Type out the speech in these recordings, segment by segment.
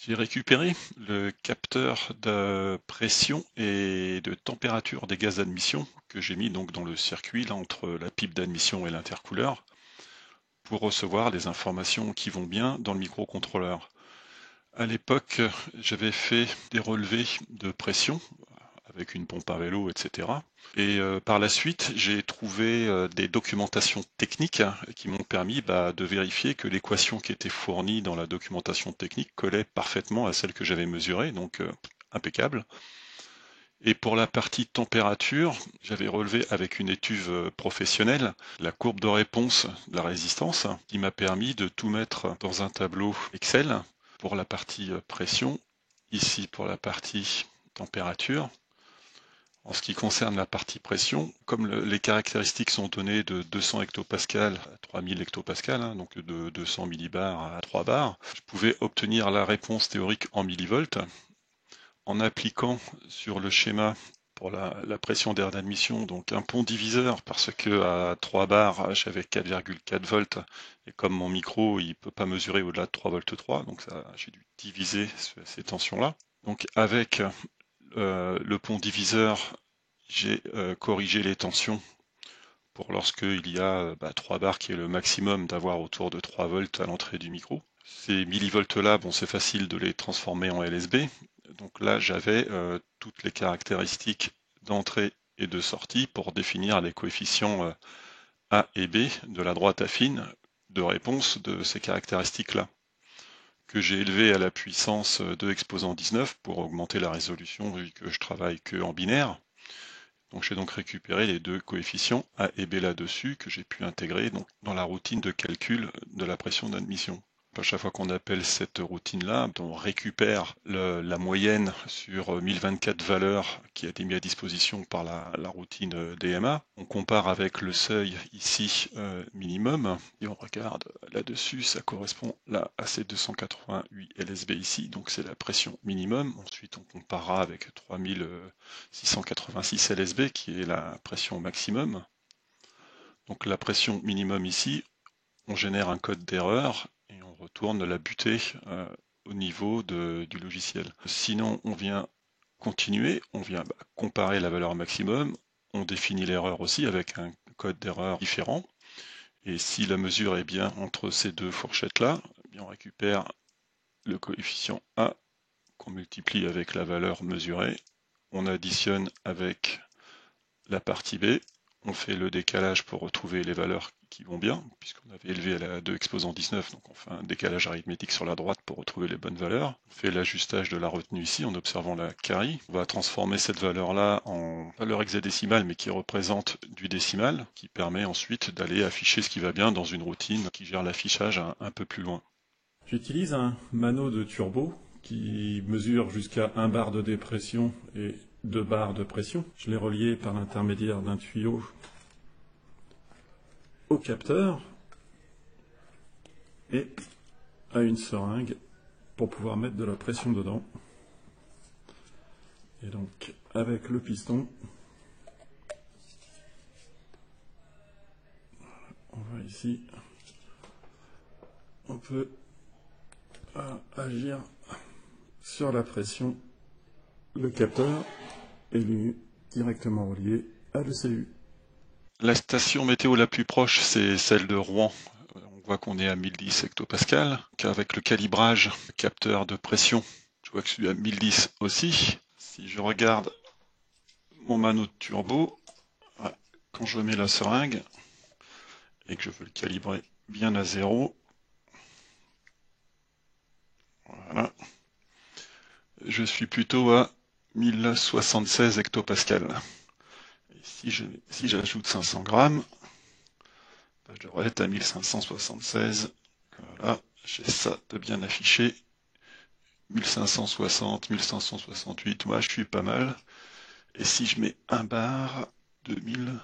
J'ai récupéré le capteur de pression et de température des gaz d'admission que j'ai mis donc dans le circuit là, entre la pipe d'admission et l'intercooleur pour recevoir les informations qui vont bien dans le microcontrôleur. À l'époque, j'avais fait des relevés de pression avec une pompe à vélo, etc. Et par la suite, j'ai trouvé des documentations techniques qui m'ont permis de vérifier que l'équation qui était fournie dans la documentation technique collait parfaitement à celle que j'avais mesurée, donc impeccable. Et pour la partie température, j'avais relevé avec une étuve professionnelle la courbe de réponse de la résistance qui m'a permis de tout mettre dans un tableau Excel pour la partie pression, ici pour la partie température. En ce qui concerne la partie pression, comme les caractéristiques sont données de 200 hectopascales à 3000 hectopascales, hein, donc de 200 millibars à 3 bars, je pouvais obtenir la réponse théorique en millivolts en appliquant sur le schéma pour la pression d'air d'admission, donc un pont diviseur, parce que à 3 bars, j'avais 4,4 volts, et comme mon micro, il peut pas mesurer au-delà de 3 volts 3, donc j'ai dû diviser ces tensions-là. Donc avec le pont diviseur, j'ai corrigé les tensions pour lorsqu'il y a 3 bars qui est le maximum d'avoir autour de 3 volts à l'entrée du micro. Ces millivolts-là, bon, c'est facile de les transformer en LSB. Donc là, j'avais toutes les caractéristiques d'entrée et de sortie pour définir les coefficients A et B de la droite affine de réponse de ces caractéristiques-là, que j'ai élevé à la puissance 2 exposant 19 pour augmenter la résolution vu que je travaille que en binaire. Donc j'ai donc récupéré les deux coefficients A et B là-dessus que j'ai pu intégrer donc, dans la routine de calcul de la pression d'admission. À chaque fois qu'on appelle cette routine-là, on récupère la moyenne sur 1024 valeurs qui a été mise à disposition par la routine DMA. On compare avec le seuil ici minimum et on regarde là-dessus, ça correspond là à ces 288 LSB ici, donc c'est la pression minimum. Ensuite, on comparera avec 3686 LSB qui est la pression maximum. Donc la pression minimum ici, on génère un code d'erreur et on retourne la butée au niveau du logiciel. Sinon, on vient continuer, on vient comparer la valeur maximum, on définit l'erreur aussi avec un code d'erreur différent. Et si la mesure est bien entre ces deux fourchettes-là, on récupère le coefficient A qu'on multiplie avec la valeur mesurée, on additionne avec la partie B, on fait le décalage pour retrouver les valeurs qui vont bien, puisqu'on avait élevé à la 2 exposant 19, donc on fait un décalage arithmétique sur la droite pour retrouver les bonnes valeurs. On fait l'ajustage de la retenue ici en observant la carie. On va transformer cette valeur-là en valeur hexadécimale, mais qui représente du décimal, qui permet ensuite d'aller afficher ce qui va bien dans une routine qui gère l'affichage un peu plus loin. J'utilise un mano de turbo qui mesure jusqu'à 1 bar de dépression et 2 bars de pression. Je l'ai relié par l'intermédiaire d'un tuyau au capteur et à une seringue pour pouvoir mettre de la pression dedans. Et donc avec le piston, on voit ici, on peut agir sur la pression. Le capteur est lui directement relié à l'ECU. La station météo la plus proche, c'est celle de Rouen. On voit qu'on est à 1010 hectopascal. Avec le calibrage capteur de pression, je vois que je suis à 1010 aussi. Si je regarde mon mano de turbo, quand je mets la seringue et que je veux le calibrer bien à 0, voilà, je suis plutôt à 1076 hectopascal. Et si j'ajoute 500 grammes, je devrais être à 1576. Voilà, j'ai ça de bien affiché. 1560, 1568, moi je suis pas mal. Et si je mets un bar, 2000,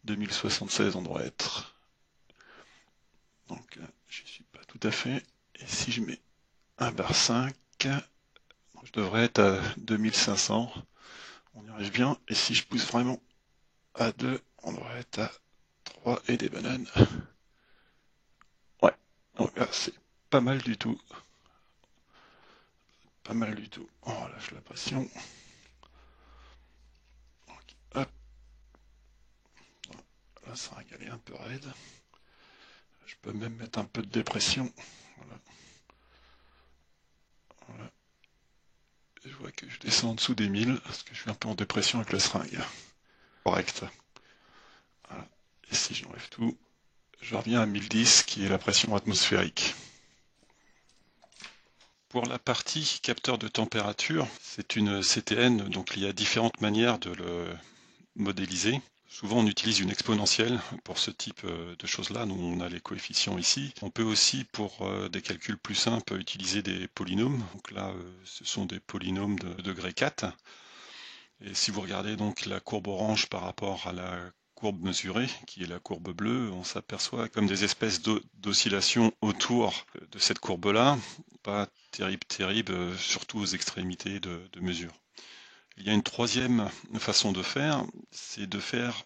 2076 on devrait être. Donc je suis pas tout à fait. Et si je mets un bar 5, je devrais être à 2500. On y arrive bien. Et si je pousse vraiment à 2, on devrait être à 3 et des bananes. Ouais, donc là c'est pas mal du tout. pas mal du tout. On relâche la pression. Hop, la seringue elle est un peu raide. Je peux même mettre un peu de dépression. Voilà. Voilà. Je vois que je descends en dessous des 1000 parce que je suis un peu en dépression avec la seringue. Correct. Voilà. Et si j'enlève tout, je reviens à 1010 qui est la pression atmosphérique. Pour la partie capteur de température, c'est une CTN, donc il y a différentes manières de le modéliser. Souvent on utilise une exponentielle pour ce type de choses-là, nous on a les coefficients ici. On peut aussi pour des calculs plus simples utiliser des polynômes, donc là ce sont des polynômes de degré 4. Et si vous regardez donc la courbe orange par rapport à la courbe mesurée, qui est la courbe bleue, on s'aperçoit comme des espèces d'oscillations autour de cette courbe-là, pas terrible, surtout aux extrémités de mesure. Il y a une troisième façon de faire, c'est de faire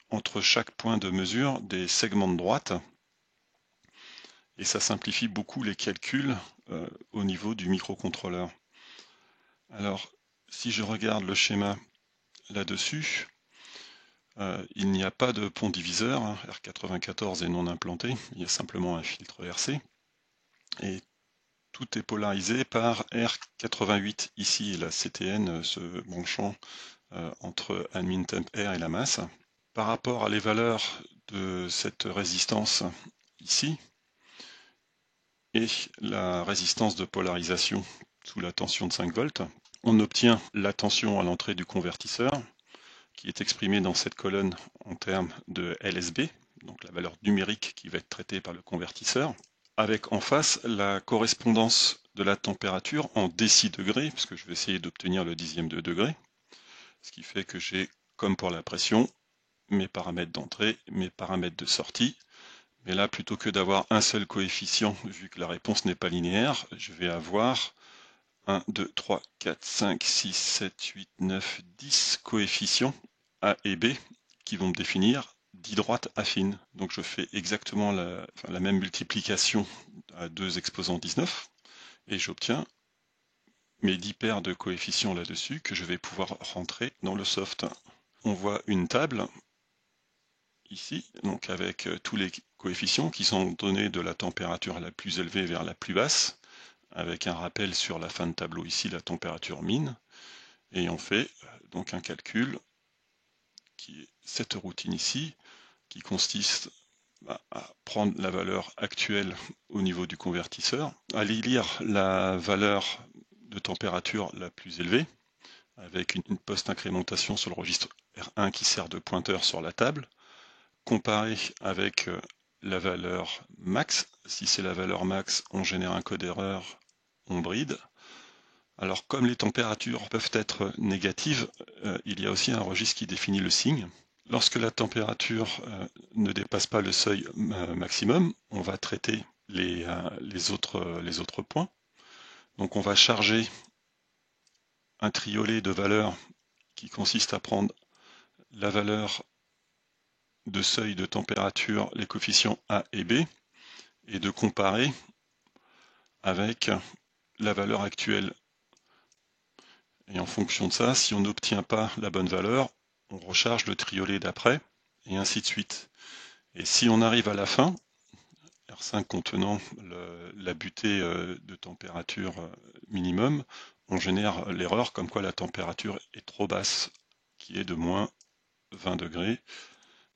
entre chaque point de mesure des segments de droite, et ça simplifie beaucoup les calculs au niveau du microcontrôleur. Alors, si je regarde le schéma là-dessus, il n'y a pas de pont diviseur, hein, R94 est non implanté, il y a simplement un filtre RC, et tout est polarisé par R88 ici, et la CTN se branchant entre admin temp R et la masse. Par rapport à les valeurs de cette résistance ici, et la résistance de polarisation sous la tension de 5 volts, on obtient la tension à l'entrée du convertisseur, qui est exprimée dans cette colonne en termes de LSB, donc la valeur numérique qui va être traitée par le convertisseur, avec en face la correspondance de la température en décidegrés, puisque je vais essayer d'obtenir le dixième de degré, ce qui fait que j'ai, comme pour la pression, mes paramètres d'entrée, mes paramètres de sortie. Mais là, plutôt que d'avoir un seul coefficient, vu que la réponse n'est pas linéaire, je vais avoir 1, 2, 3, 4, 5, 6, 7, 8, 9, 10 coefficients A et B qui vont me définir 10 droites affines. Donc je fais exactement la même multiplication à 2 exposant 19 et j'obtiens mes 10 paires de coefficients là-dessus que je vais pouvoir rentrer dans le soft. On voit une table ici, donc avec tous les coefficients qui sont donnés de la température la plus élevée vers la plus basse, avec un rappel sur la fin de tableau ici, la température mine, et on fait donc un calcul qui est cette routine ici, qui consiste à prendre la valeur actuelle au niveau du convertisseur, à lire la valeur de température la plus élevée, avec une post-incrémentation sur le registre R1 qui sert de pointeur sur la table, comparer avec la valeur max. Si c'est la valeur max, on génère un code erreur, on bride. Alors comme les températures peuvent être négatives, il y a aussi un registre qui définit le signe. Lorsque la température ne dépasse pas le seuil maximum, on va traiter les autres points. Donc on va charger un triolet de valeurs qui consiste à prendre la valeur de seuil de température, les coefficients A et B, et de comparer avec la valeur actuelle. Et en fonction de ça, si on n'obtient pas la bonne valeur, on recharge le triolet d'après, et ainsi de suite. Et si on arrive à la fin, R5 contenant la butée de température minimum, on génère l'erreur comme quoi la température est trop basse, qui est de moins 20 degrés,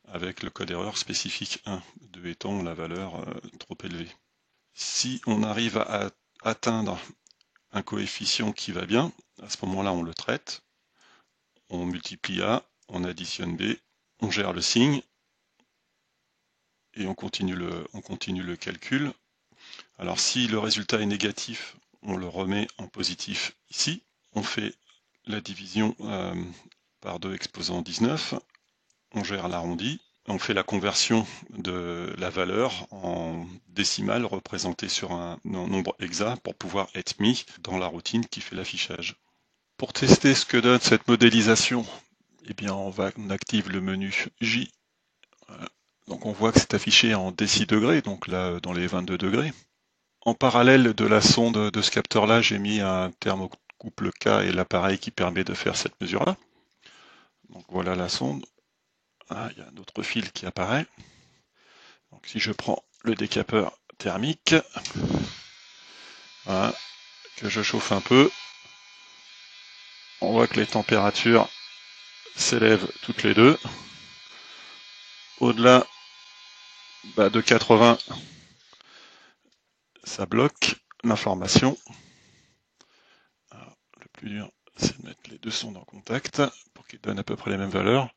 avec le code erreur spécifique 1, 2 étant la valeur trop élevée. Si on arrive à atteindre un coefficient qui va bien, à ce moment-là on le traite, on multiplie A, on additionne B, on gère le signe, et on continue le calcul. Alors si le résultat est négatif, on le remet en positif ici. On fait la division par 2 exposant 19, on gère l'arrondi, on fait la conversion de la valeur en décimale représentée sur un nombre exact pour pouvoir être mis dans la routine qui fait l'affichage. Pour tester ce que donne cette modélisation, eh bien on active le menu J. Voilà. Donc on voit que c'est affiché en décidegrés, donc là dans les 22 degrés. En parallèle de la sonde de ce capteur-là, j'ai mis un thermocouple K et l'appareil qui permet de faire cette mesure-là. Donc voilà la sonde. Ah, il y a un autre fil qui apparaît. Donc si je prends le décapeur thermique, voilà, que je chauffe un peu, on voit que les températures s'élèvent toutes les deux. Au-delà de 80, ça bloque l'information. Le plus dur, c'est de mettre les deux sondes en contact pour qu'ils donnent à peu près les mêmes valeurs.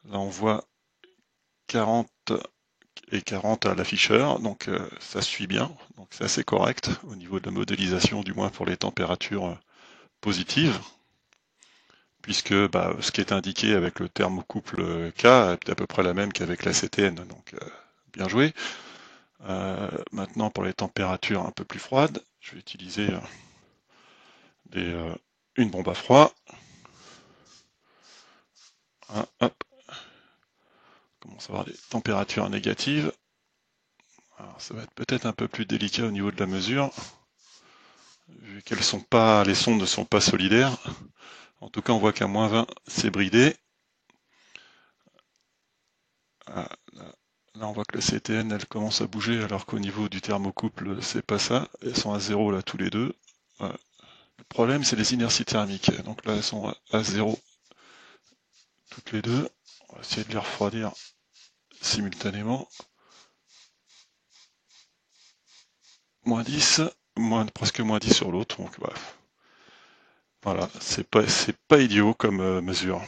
Là, on voit 40 et 40 à l'afficheur, donc ça suit bien, donc c'est assez correct au niveau de la modélisation, du moins pour les températures positives, puisque ce qui est indiqué avec le thermocouple K est à peu près la même qu'avec la CTN, donc bien joué. Maintenant pour les températures un peu plus froides, je vais utiliser une bombe à froid. Hop, on commence à avoir des températures négatives. Alors, ça va être peut-être un peu plus délicat au niveau de la mesure, vu qu'elles sont pas, les sondes ne sont pas solidaires. En tout cas, on voit qu'à moins 20, c'est bridé. Ah, là, on voit que la CTN, elle commence à bouger, alors qu'au niveau du thermocouple, c'est pas ça. Elles sont à 0 là tous les deux. Ouais. Le problème, c'est les inerties thermiques. Donc là, elles sont à 0 toutes les deux. On va essayer de les refroidir simultanément. Moins 10, presque moins 10 sur l'autre. Donc voilà, c'est pas idiot comme mesure.